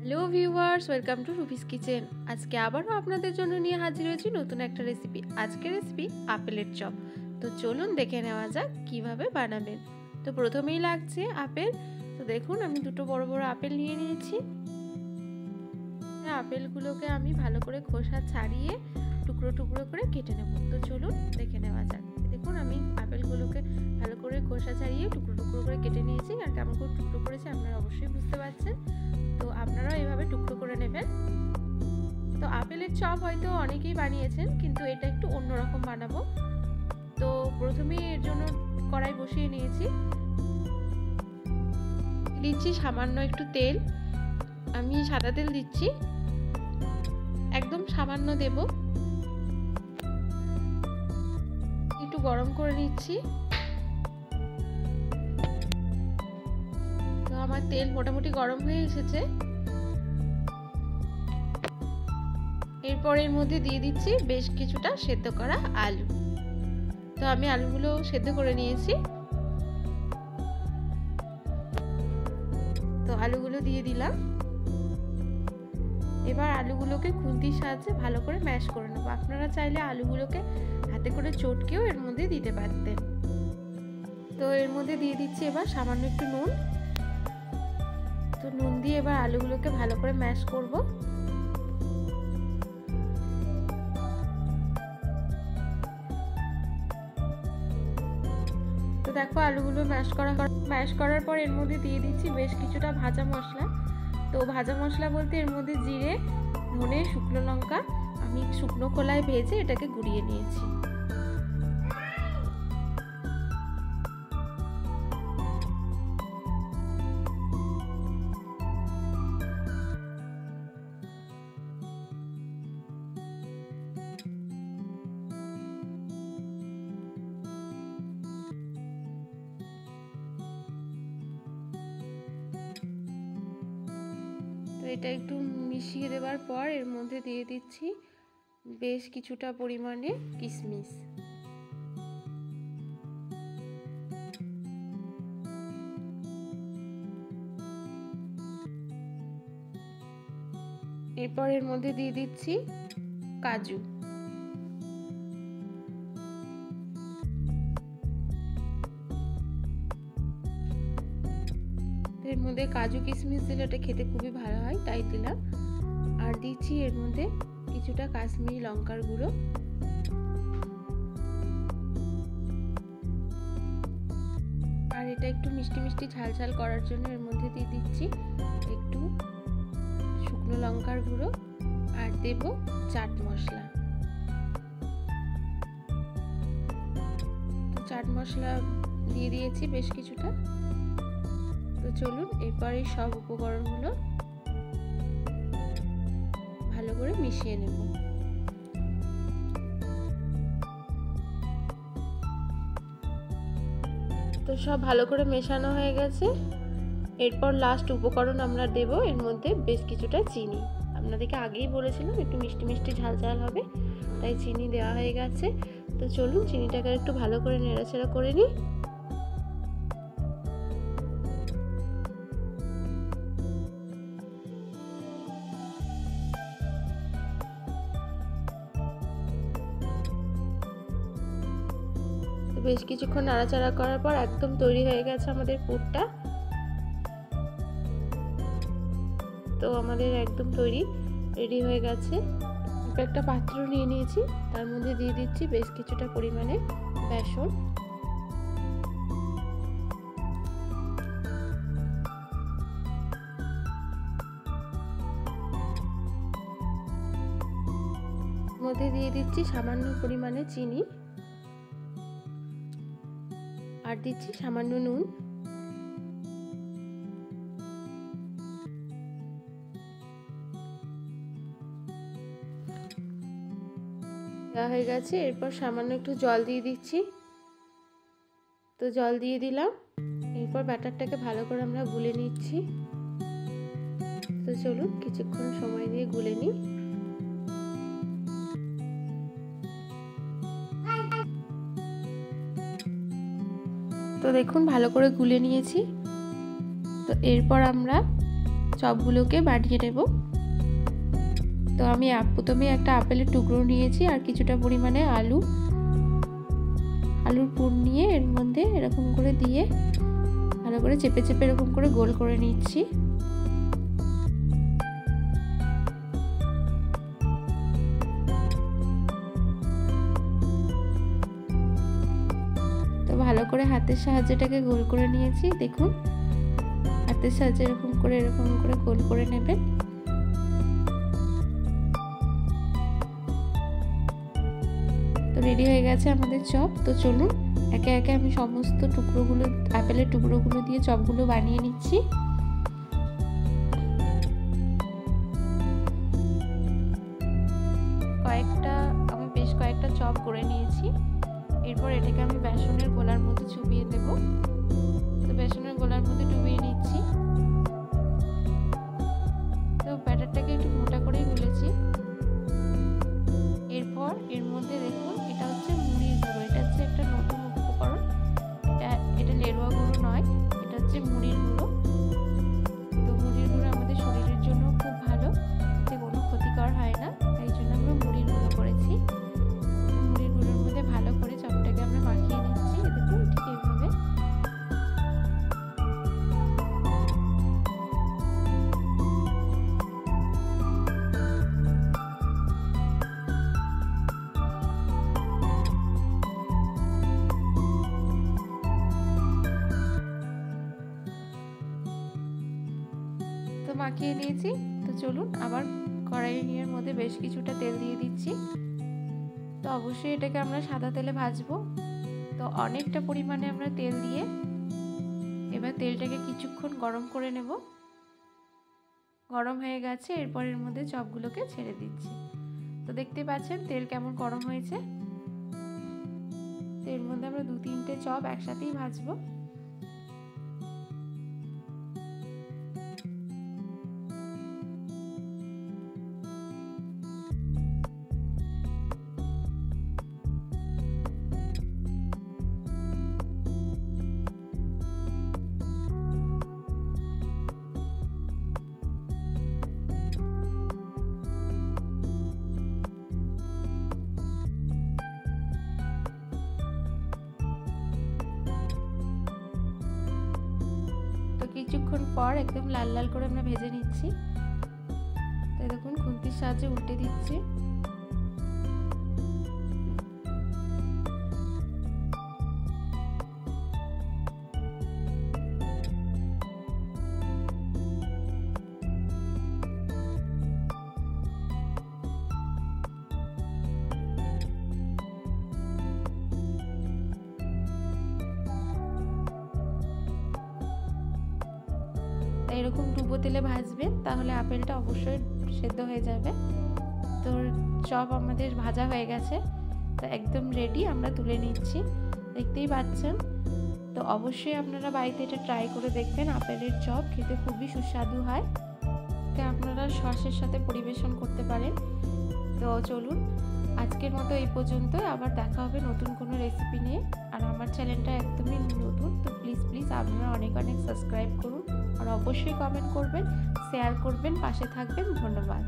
Hello viewers, welcome to Ruby's kitchen. আজকে আবারও আপনাদের জন্য নিয়ে হাজির হয়েছি নতুন একটা রেসিপি। আজকের রেসিপি আপেলের চপ। তো চলুন দেখে নেওয়া যাক কিভাবে বানাবেন। তো প্রথমেই লাগছে আপেল। তো দেখুন আমি দুটো বড় বড় আপেল নিয়ে নিয়েছি। আপেলগুলোকে আমি ভালো করে খোসা ছাড়িয়ে টুকরো টুকরো করে কেটে নেব। তো চলুন দেখে নেওয়া যাক। দেখুন আমি আপেলগুলোকে ভালো করে খোসা ছাড়িয়ে টুকরো টুকরো করে কেটে নিয়েছি। আর কেমন করে টুকরো করেছি আপনারা অবশ্যই বুঝতে পারছেন। তো আপনারাও এইভাবে টুকরো করে নেবেন। তো আপেলের চপ হয়তো অনেকেই বানিয়েছেন, কিন্তু এটা একটু অন্যরকম বানাবো। তো প্রথমেই এর জন্য কড়াই বসিয়ে নিয়েছি। দিচ্ছি সামান্য একটু তেল। আমি সাদা তেল দিচ্ছি, একদম সামান্য দেব। একটু গরম করে নিচ্ছি। তো আমার তেল মোটামুটি গরম হয়ে এসেছে। এরপর এর মধ্যে দিয়ে দিচ্ছি বেশ কিছুটা সেদ্ধ করা আলু। তো আমি আলুগুলো সেদ্ধ করে নিয়েছি। তো আলুগুলো দিয়ে দিলাম। এবার আলুগুলোকে খুন্তির সাহায্যে ভালো করে ম্যাশ করে নেব। আপনারা চাইলে আলুগুলোকে হাতে করে চটকেও এর মধ্যে দিতে পারতেন। তো এর মধ্যে দিয়ে দিচ্ছি এবার সামান্য একটু নুন। তো নুন দিয়ে এবার আলুগুলোকে ভালো করে ম্যাশ করব। তো দেখো আলুগুলো ম্যাশ করার পর এর মধ্যে দিয়ে দিচ্ছি বেশ কিছুটা ভাজা মশলা। তো ভাজা মশলা বলতে এর মধ্যে জিরে, ধনে, শুকনো লঙ্কা আমি শুকনো খোলায় ভেজে এটাকে গুঁড়িয়ে নিয়েছি। তো এটা একটু মিশিয়ে দেওয়ার পর এর মধ্যে দিয়ে দিচ্ছি বেশ কিছুটা পরিমাণে কিশমিশ। এরপর এর মধ্যে দিয়ে দিচ্ছি কাজু। এর মধ্যে কাজু কিশমিশ দিলে এটা খেতে খুবই ভালো হয়, তাই দিলাম। আর দিচ্ছি এর মধ্যে কিছুটা কাশ্মীরি লঙ্কার গুঁড়ো। আর এটা একটু মিষ্টি মিষ্টি ঝাল ঝাল করার জন্য এর মধ্যে দিয়ে দিচ্ছি একটু শুকনো লঙ্কার গুঁড়ো আর দেব চাট মশলা। তো চাট মশলা দিয়ে দিয়েছি বেশ কিছুটা। তো চলুন এরপর এই সব উপকরণগুলো ভালো করে মিশিয়ে নেব। তো সব ভালো করে মেশানো হয়ে গেছে। এরপর লাস্ট উপকরণ আমরা দেব এর মধ্যে বেশ কিছুটা চিনি। আপনাদেরকে আগেই বলেছিলাম একটু মিষ্টি মিষ্টি ঝাল ঝাল হবে, তাই চিনি দেওয়া হয়ে গেছে। তো চলুন চিনিটাকে একটু ভালো করে নেড়াচাড়া করে নিই। বেশ কিছুক্ষণ নাড়াচাড়া করার পর একদম তৈরি হয়ে গেছে আমাদের পুরটা। তো আমাদের একদম তৈরি, রেডি হয়ে গেছে। একটা পাত্র নিয়ে নিয়েছি, তার মধ্যে দিয়ে দিচ্ছি বেশ কিছুটা পরিমাণে বেসন। মধ্যে দিয়ে দিচ্ছি সামান্য পরিমাণে চিনি আর দিচ্ছি সামান্য নুন। দেওয়া হয়ে গেছে। এরপর সামান্য একটু জল দিয়ে দিচ্ছি। তো জল দিয়ে দিলাম। এরপর ব্যাটারটাকে ভালো করে আমরা গুলে নিচ্ছি। তো চলুন কিছুক্ষণ সময় দিয়ে গুলে নিই। তো দেখুন ভালো করে গুলে নিয়েছি। তো এরপর আমরা চপগুলোকে বানিয়ে নেব। তো আমি প্রথমে একটা আপেলের টুকরো নিয়েছি আর কিছুটা পরিমাণে আলুর পুর নিয়ে এর মধ্যে এরকম করে দিয়ে ভালো করে চেপে চেপে এরকম করে গোল করে নিচ্ছি। তো ভালো করে হাতের সাহায্যে এটাকে গোল করে নিয়েছি। দেখুন হাতের সাহায্যে এরকম করে গোল করে নেবেন। তো রেডি হয়ে গেছে আমাদের চপ। তো চলুন একে একে আমি সমস্ত টুকরোগুলো আপেলের টুকরোগুলো দিয়ে চপগুলো বানিয়ে নিচ্ছি। আমি বেশ কয়েকটা চপ করে নিয়েছি। এরপর এটাকে আমি বেসনের গোলার মধ্যে চুবিয়ে দেব। তো বেসনের গোলার মধ্যে ডুবিয়ে নিচ্ছি। তো ব্যাটারটাকে একটু মোটা করেই গুলেছি। এরপর এর মধ্যে দেখুন এটা হচ্ছে মুড়ির গুঁড়ো। এটা হচ্ছে একটা নতুন উপকরণ। এটা লেরুয়া গুঁড়ো নয়, এটা হচ্ছে মুড়ির গুঁড়ো। তো মুড়ির গুঁড়ো আমাদের শরীরের জন্য খুব ভালো, এতে কোনো ক্ষতিকর হয় না, তাই জন্য আমরা মুড়ির গুঁড়ো করেছি। মুড়ির গুঁড়োর মধ্যে ভালো করে চপটাকে আমরা মাখিয়ে নিচ্ছি। দেখুন ঠিক এইভাবে। তো মাখিয়ে দিয়েছি। তো চলুন আবার কড়াইয়ের মধ্যে বেশ কিছুটা তেল দিয়ে দিচ্ছি। তো অবশ্যই এটাকে আমরা সাদা তেলে ভাজবো। তো অনেকটা পরিমাণে আমরা তেল দিয়ে এবার তেলটাকে কিছুক্ষণ গরম করে নেব। গরম হয়ে গেছে, এরপর এর মধ্যে চপগুলোকে ছেড়ে দিচ্ছি। তো দেখতে পাচ্ছেন তেল কেমন গরম হয়েছে। তো এর মধ্যে আমরা 2-3টে চপ একসাথেই ভাজবো। কিছুক্ষণ পর একদম লাল লাল করে আমরা ভেজে নিচ্ছি। তাই দেখুন খুন্তির সাহায্যে উল্টে দিচ্ছি। এরকম ডুবো তেলে ভাজবেন, তাহলে আপেলটা অবশ্যই সেদ্ধ হয়ে যাবে। তো চপ আমাদের ভাজা হয়ে গেছে। তো একদম রেডি, আমরা তুলে নিচ্ছি। দেখতেই পাচ্ছেন। তো অবশ্যই আপনারা বাড়িতে এটা ট্রাই করে দেখবেন। আপেলের চপ খেতে খুবই সুস্বাদু হয়। তো আপনারা সসের সাথে পরিবেশন করতে পারেন। তো চলুন আজকের মতো এই পর্যন্তই। আবার দেখা হবে নতুন কোনো রেসিপি নিয়ে। আর আমার চ্যানেলটা একদমই নতুন, তো প্লিজ আপনারা অনেক সাবস্ক্রাইব করুন। আর অবশ্যই কমেন্ট করবেন, শেয়ার করবেন, পাশে থাকবেন। ধন্যবাদ।